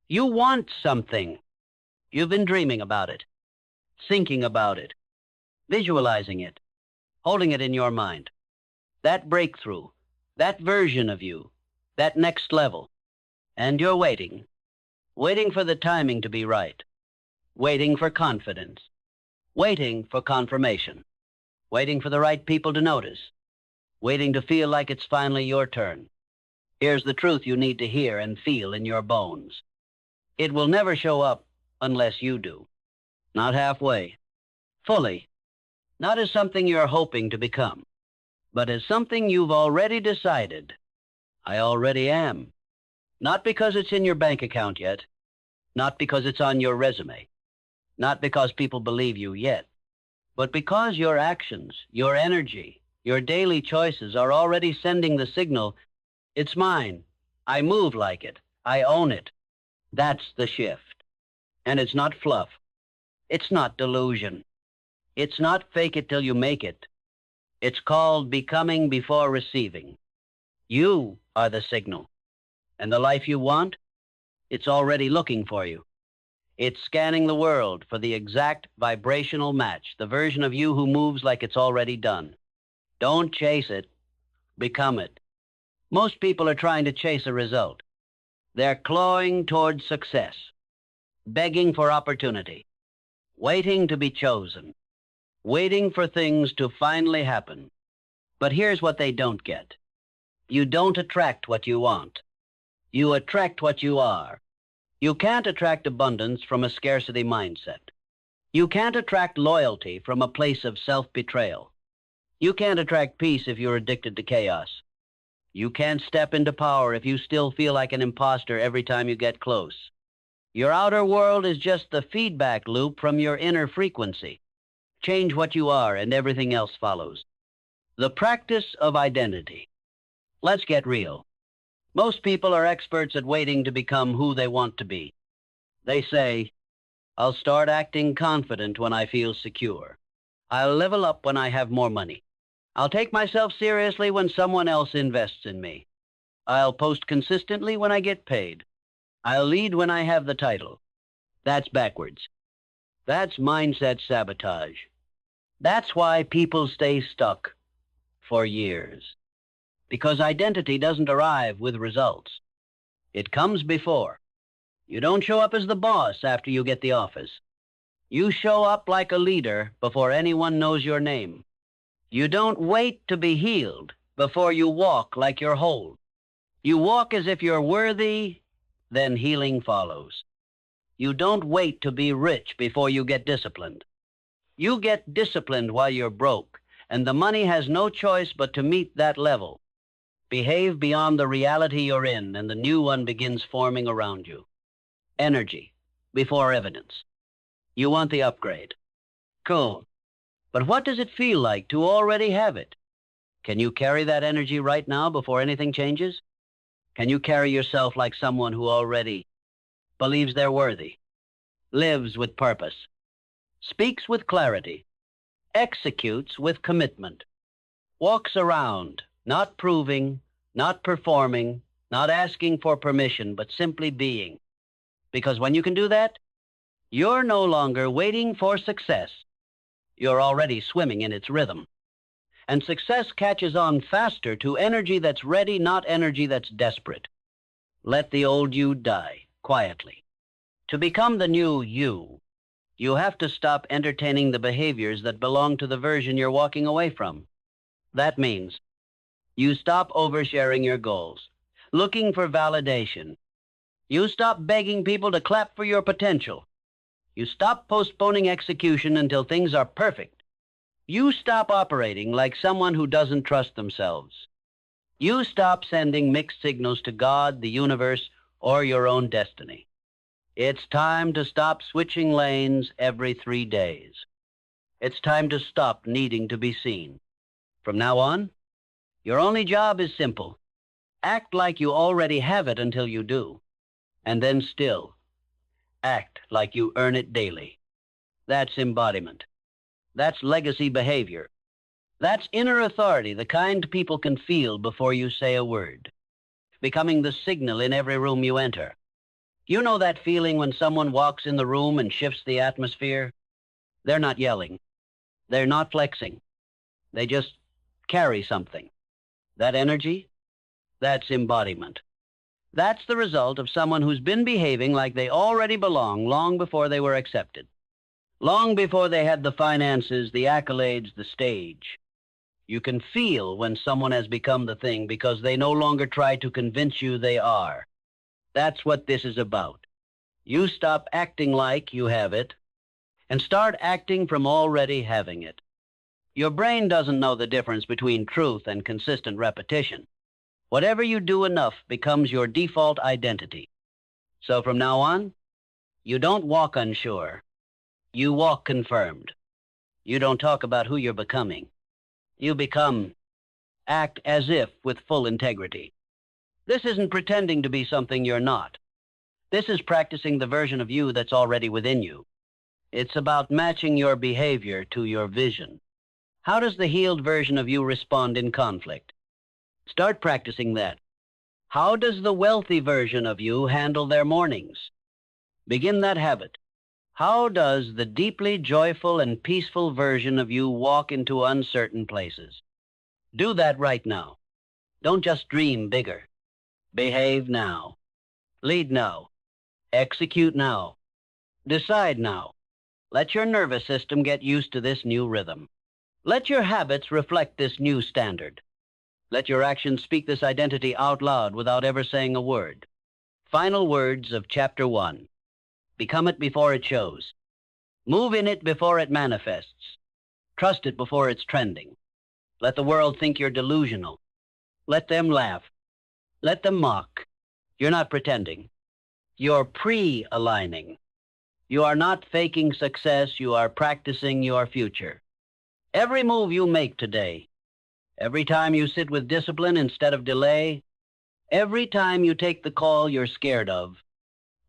You want something. You've been dreaming about it, thinking about it, visualizing it, holding it in your mind. That breakthrough, that version of you, that next level. And you're waiting, waiting for the timing to be right, waiting for confidence, waiting for confirmation, waiting for the right people to notice, waiting to feel like it's finally your turn. Here's the truth you need to hear and feel in your bones. It will never show up unless you do. Not halfway, fully, not as something you're hoping to become, but as something you've already decided. I already am. Not because it's in your bank account yet, not because it's on your resume, not because people believe you yet, but because your actions, your energy, your daily choices are already sending the signal, it's mine. I move like it. I own it. That's the shift. And it's not fluff. It's not delusion. It's not fake it till you make it. It's called becoming before receiving. You are the signal. And the life you want, it's already looking for you. It's scanning the world for the exact vibrational match, the version of you who moves like it's already done. Don't chase it. Become it. Most people are trying to chase a result. They're clawing towards success, begging for opportunity, waiting to be chosen, waiting for things to finally happen. But here's what they don't get. You don't attract what you want. You attract what you are. You can't attract abundance from a scarcity mindset. You can't attract loyalty from a place of self-betrayal. You can't attract peace if you're addicted to chaos. You can't step into power if you still feel like an imposter every time you get close. Your outer world is just the feedback loop from your inner frequency. Change what you are and everything else follows. The practice of identity. Let's get real. Most people are experts at waiting to become who they want to be. They say, I'll start acting confident when I feel secure. I'll level up when I have more money. I'll take myself seriously when someone else invests in me. I'll post consistently when I get paid. I'll lead when I have the title. That's backwards. That's mindset sabotage. That's why people stay stuck for years. Because identity doesn't arrive with results. It comes before. You don't show up as the boss after you get the office. You show up like a leader before anyone knows your name. You don't wait to be healed before you walk like you're whole. You walk as if you're worthy, then healing follows. You don't wait to be rich before you get disciplined. You get disciplined while you're broke, and the money has no choice but to meet that level. Behave beyond the reality you're in, and the new one begins forming around you. Energy before evidence. You want the upgrade. Cool. But what does it feel like to already have it? Can you carry that energy right now before anything changes? Can you carry yourself like someone who already believes they're worthy, lives with purpose, speaks with clarity, executes with commitment, walks around, not proving, not performing, not asking for permission, but simply being? Because when you can do that, you're no longer waiting for success. You're already swimming in its rhythm. And success catches on faster to energy that's ready, not energy that's desperate. Let the old you die quietly. To become the new you, you have to stop entertaining the behaviors that belong to the version you're walking away from. That means you stop oversharing your goals, looking for validation. You stop begging people to clap for your potential. You stop postponing execution until things are perfect. You stop operating like someone who doesn't trust themselves. You stop sending mixed signals to God, the universe, or your own destiny. It's time to stop switching lanes every 3 days. It's time to stop needing to be seen. From now on, your only job is simple. Act like you already have it until you do. And then still, act like you earn it daily. That's embodiment. That's legacy behavior. That's inner authority, the kind people can feel before you say a word. Becoming the signal in every room you enter. You know that feeling when someone walks in the room and shifts the atmosphere? They're not yelling. They're not flexing. They just carry something. That energy, that's embodiment. That's the result of someone who's been behaving like they already belong long before they were accepted. Long before they had the finances, the accolades, the stage. You can feel when someone has become the thing because they no longer try to convince you they are. That's what this is about. You stop acting like you have it and start acting from already having it. Your brain doesn't know the difference between truth and consistent repetition. Whatever you do enough becomes your default identity. So from now on, you don't walk unsure. You walk confirmed. You don't talk about who you're becoming. You act as if with full integrity. This isn't pretending to be something you're not. This is practicing the version of you that's already within you. It's about matching your behavior to your vision. How does the healed version of you respond in conflict? Start practicing that. How does the wealthy version of you handle their mornings? Begin that habit. How does the deeply joyful and peaceful version of you walk into uncertain places? Do that right now. Don't just dream bigger. Behave now. Lead now. Execute now. Decide now. Let your nervous system get used to this new rhythm. Let your habits reflect this new standard. Let your actions speak this identity out loud without ever saying a word. Final words of Chapter 1. Become it before it shows. Move in it before it manifests. Trust it before it's trending. Let the world think you're delusional. Let them laugh. Let them mock. You're not pretending. You're pre-aligning. You are not faking success. You are practicing your future. Every move you make today, every time you sit with discipline instead of delay, every time you take the call you're scared of,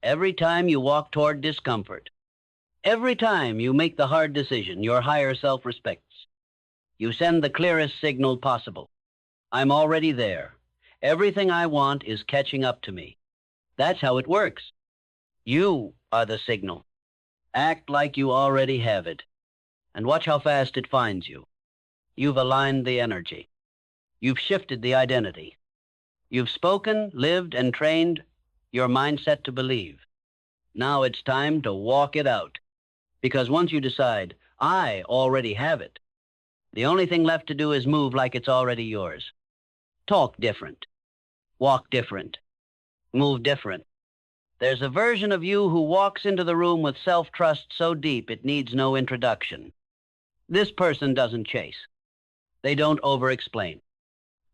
every time you walk toward discomfort, every time you make the hard decision your higher self respects, you send the clearest signal possible. I'm already there. Everything I want is catching up to me. That's how it works. You are the signal. Act like you already have it, and watch how fast it finds you. You've aligned the energy. You've shifted the identity. You've spoken, lived, and trained your mindset to believe. Now it's time to walk it out. Because once you decide, I already have it, the only thing left to do is move like it's already yours. Talk different. Walk different. Move different. There's a version of you who walks into the room with self-trust so deep it needs no introduction. This person doesn't chase. They don't over-explain.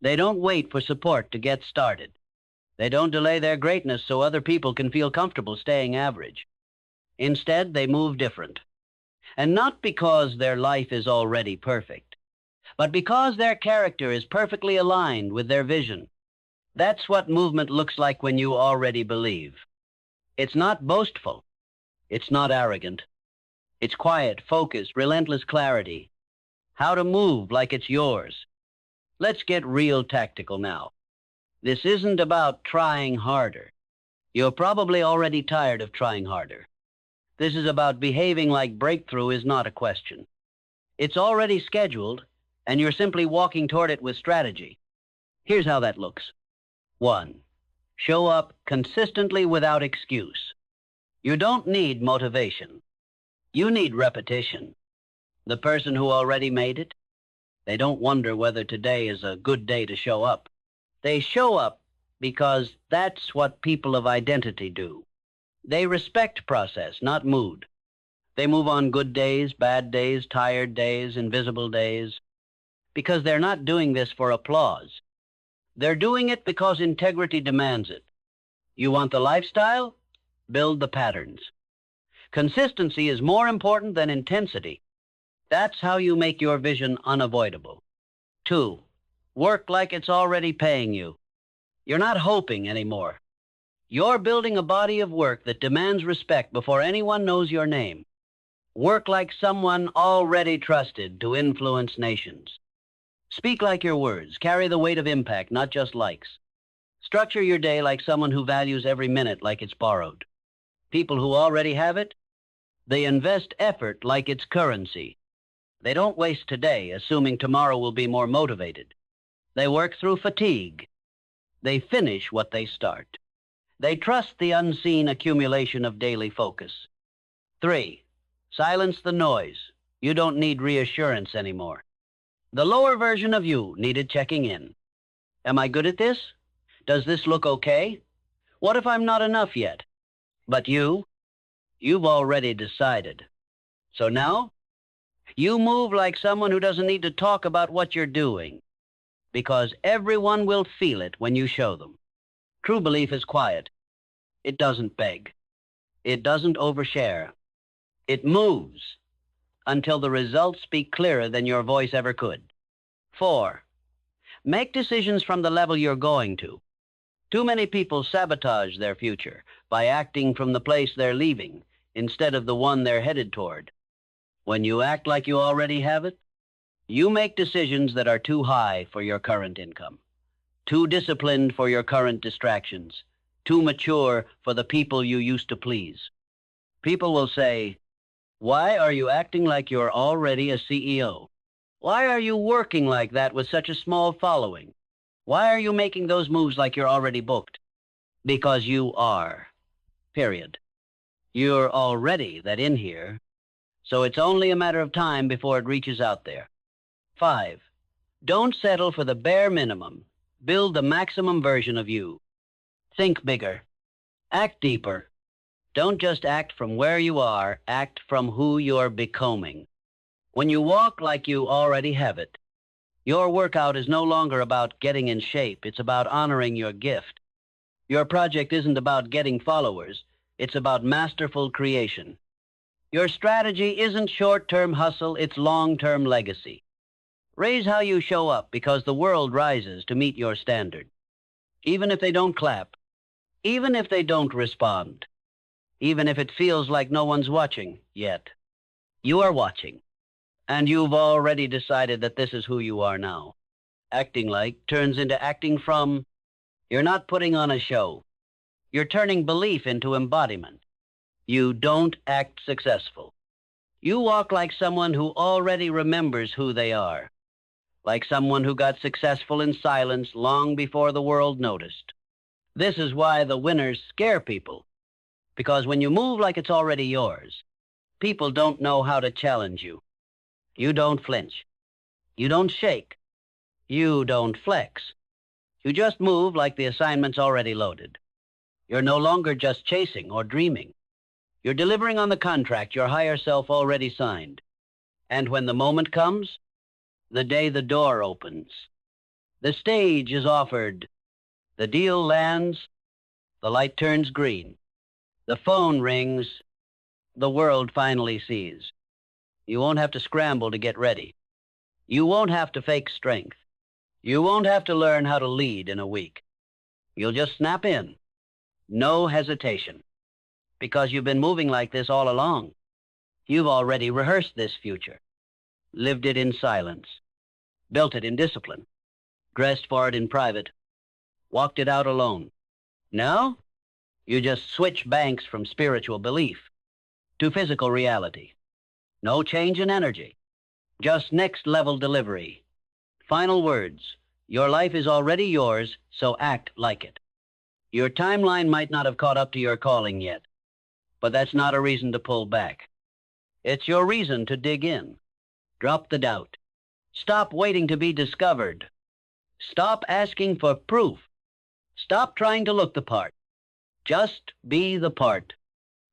They don't wait for support to get started. They don't delay their greatness so other people can feel comfortable staying average. Instead, they move different. And not because their life is already perfect, but because their character is perfectly aligned with their vision. That's what movement looks like when you already believe. It's not boastful. It's not arrogant. It's quiet, focused, relentless clarity. How to move like it's yours. Let's get real tactical now. This isn't about trying harder. You're probably already tired of trying harder. This is about behaving like breakthrough is not a question. It's already scheduled, and you're simply walking toward it with strategy. Here's how that looks. 1. Show up consistently without excuse. You don't need motivation. You need repetition. The person who already made it, they don't wonder whether today is a good day to show up. They show up because that's what people of identity do. They respect process, not mood. They move on good days, bad days, tired days, invisible days, because they're not doing this for applause. They're doing it because integrity demands it. You want the lifestyle? Build the patterns. Consistency is more important than intensity. That's how you make your vision unavoidable. 2, work like it's already paying you. You're not hoping anymore. You're building a body of work that demands respect before anyone knows your name. Work like someone already trusted to influence nations. Speak like your words. Carry the weight of impact, not just likes. Structure your day like someone who values every minute like it's borrowed. People who already have it, they invest effort like it's currency. They don't waste today assuming tomorrow will be more motivated. They work through fatigue. They finish what they start. They trust the unseen accumulation of daily focus. 3, silence the noise. You don't need reassurance anymore. The lower version of you needed checking in. Am I good at this? Does this look okay? What if I'm not enough yet? But you've already decided. So now, you move like someone who doesn't need to talk about what you're doing, because everyone will feel it when you show them. True belief is quiet. It doesn't beg. It doesn't overshare. It moves until the results speak clearer than your voice ever could. 4, make decisions from the level you're going to. Too many people sabotage their future by acting from the place they're leaving instead of the one they're headed toward. When you act like you already have it, you make decisions that are too high for your current income, too disciplined for your current distractions, too mature for the people you used to please. People will say, "Why are you acting like you're already a CEO? Why are you working like that with such a small following? Why are you making those moves like you're already booked?" Because you are. Period. You're already that in here, so it's only a matter of time before it reaches out there. 5, don't settle for the bare minimum. Build the maximum version of you. Think bigger. Act deeper. Don't just act from where you are, act from who you're becoming. When you walk like you already have it, your workout is no longer about getting in shape. It's about honoring your gift. Your project isn't about getting followers. It's about masterful creation. Your strategy isn't short-term hustle. It's long-term legacy. Raise how you show up because the world rises to meet your standard. Even if they don't clap, even if they don't respond, even if it feels like no one's watching yet, you are watching. And you've already decided that this is who you are now. Acting like turns into acting from. You're not putting on a show. You're turning belief into embodiment. You don't act successful. You walk like someone who already remembers who they are, like someone who got successful in silence long before the world noticed. This is why the winners scare people, because when you move like it's already yours, people don't know how to challenge you. You don't flinch. You don't shake. You don't flex. You just move like the assignment's already loaded. You're no longer just chasing or dreaming. You're delivering on the contract your higher self already signed. And when the moment comes, the day the door opens, the stage is offered, the deal lands, the light turns green, the phone rings, the world finally sees. You won't have to scramble to get ready. You won't have to fake strength. You won't have to learn how to lead in a week. You'll just snap in. No hesitation. Because you've been moving like this all along. You've already rehearsed this future. Lived it in silence. Built it in discipline. Dressed for it in private. Walked it out alone. Now, you just switch banks from spiritual belief to physical reality. No change in energy. Just next level delivery. Final words. Your life is already yours, so act like it. Your timeline might not have caught up to your calling yet, but that's not a reason to pull back. It's your reason to dig in. Drop the doubt. Stop waiting to be discovered. Stop asking for proof. Stop trying to look the part. Just be the part.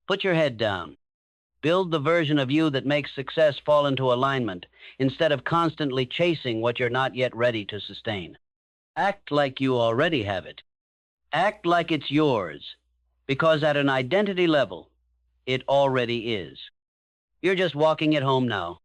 Put your head down. Build the version of you that makes success fall into alignment instead of constantly chasing what you're not yet ready to sustain. Act like you already have it. Act like it's yours, because at an identity level, it already is. You're just walking it home now.